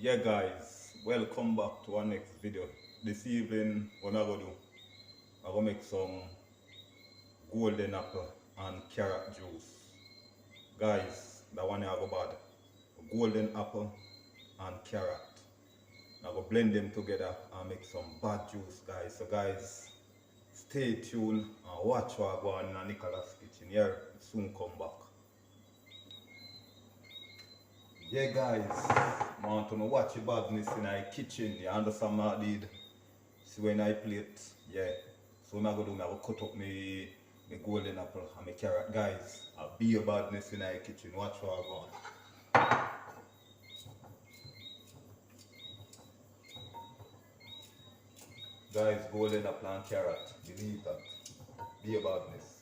Yeah guys, welcome back to our next video. This evening, what I'm gonna do, I'm gonna make some golden apple and carrot juice. Guys, that one I go bad. Golden apple and carrot. I'm gonna blend them together and make some bad juice, guys. So guys, stay tuned and watch what I go on in Nicholas' kitchen. Here, soon come back. Yeah guys, I want to know watch your badness in our kitchen. You understand what I did? See when I plate, yeah. So what I'm gonna do, I'm gonna cut up my golden apple and my carrot. Guys, I'll be your badness in our kitchen. Watch what I go on. Guys, golden apple and carrot. Believe that. Be your badness.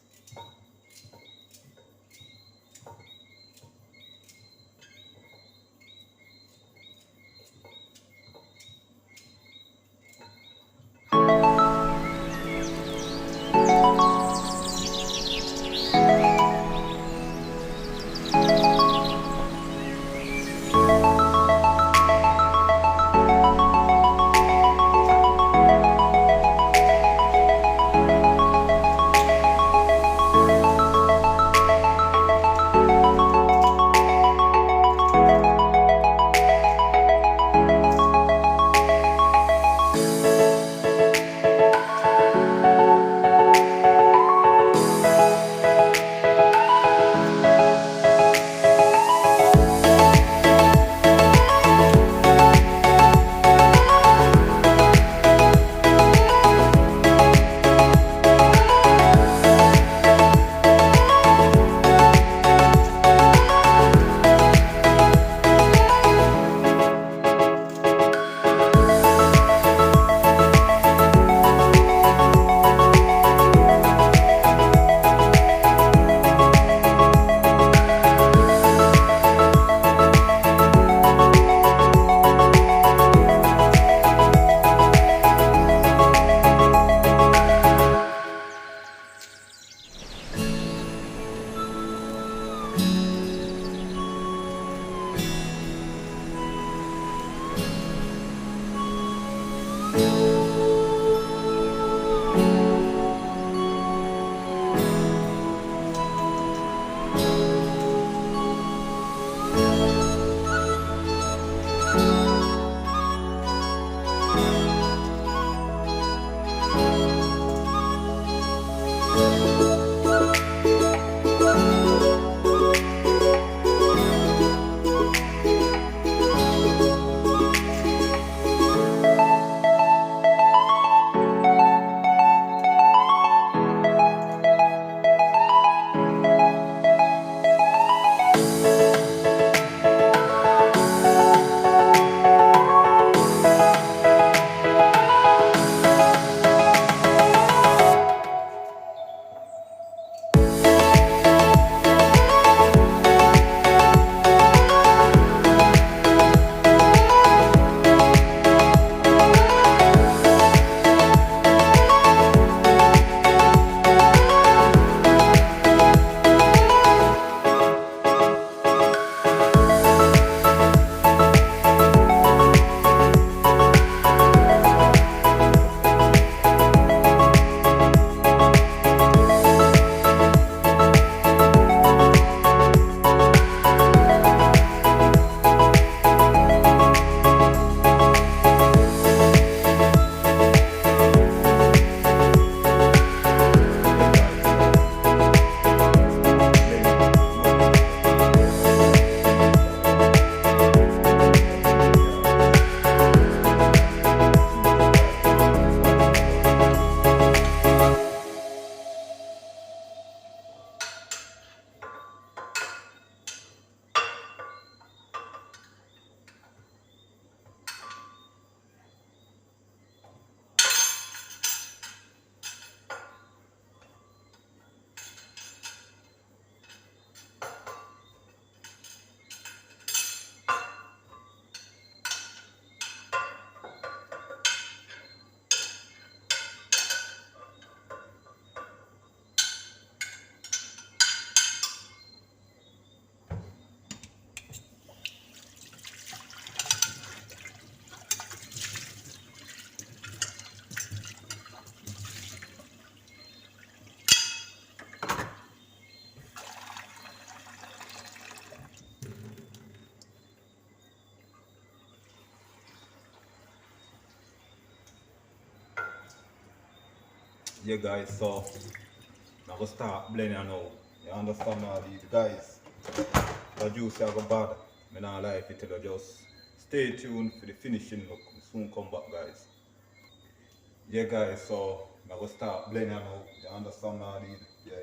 Yeah guys, so I'm gonna start blending now. You understand all these guys? The juice I go bad. I not lie if you tell you, just stay tuned for the finishing look. We soon come back guys. Yeah guys, so I'm gonna start blending now. You understand all these? Yeah.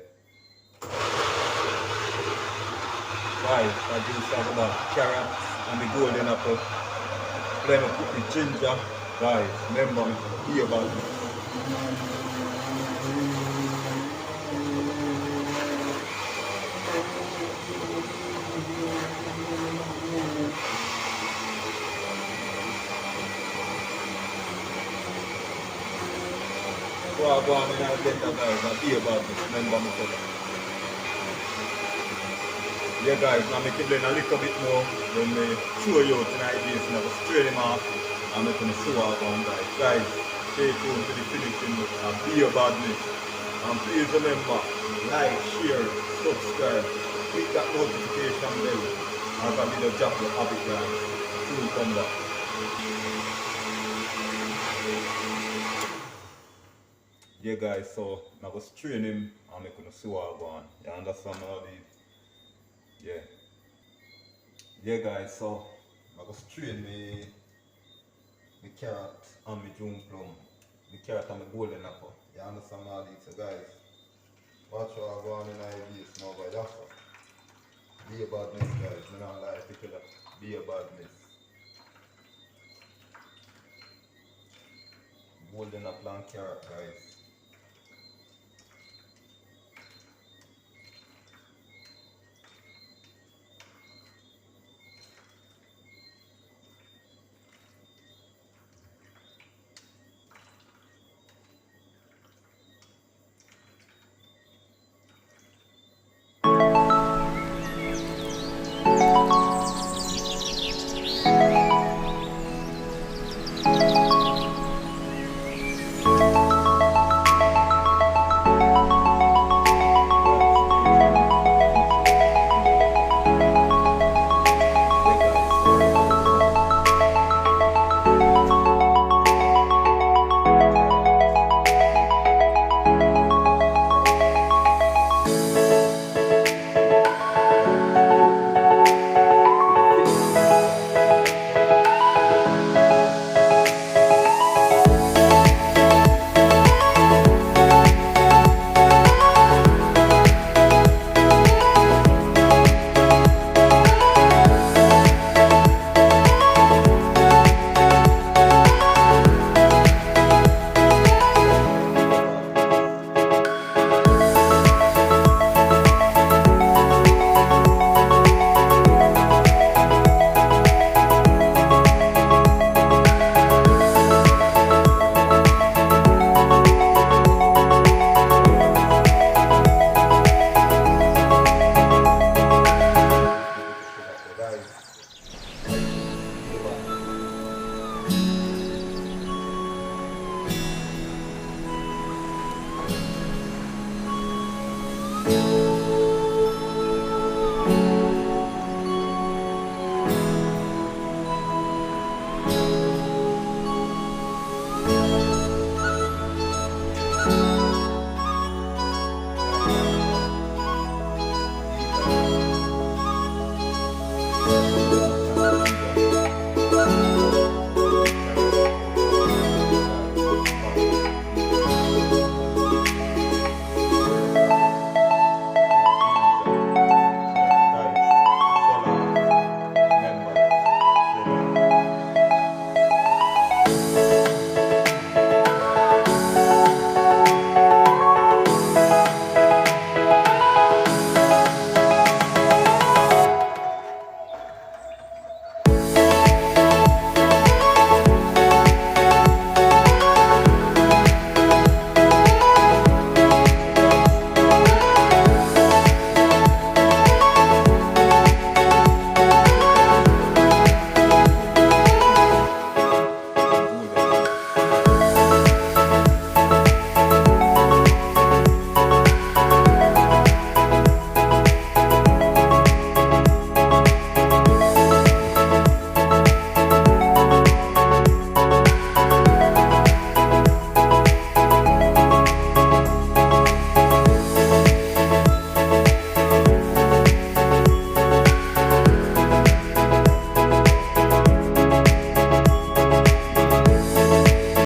Guys, the juice I go bad. Carrots and the golden apple. Blend up with the ginger. Guys, remember me, hear about it. So I go on in and get that guys and hear about it. Remember me tell you. Yeah guys, now make it blend a little bit more when we show you tonight this and I go straight him off and make him show up on guys. Guys, stay tuned to the finishing and be about me. And please remember, like, share, subscribe, click that notification bell as I video drop your habit guys. Soon come back. Yeah guys, so I go strain him and make him see what I go on. You understand all these? Yeah. Yeah guys, so I go strain me carrot and me June plum. Me carrot and me golden apple. You understand all these? So guys, watch what I go on in this now guys. Be a badness guys. Me not lie to you. Be a badness. Golden apple and carrot guys.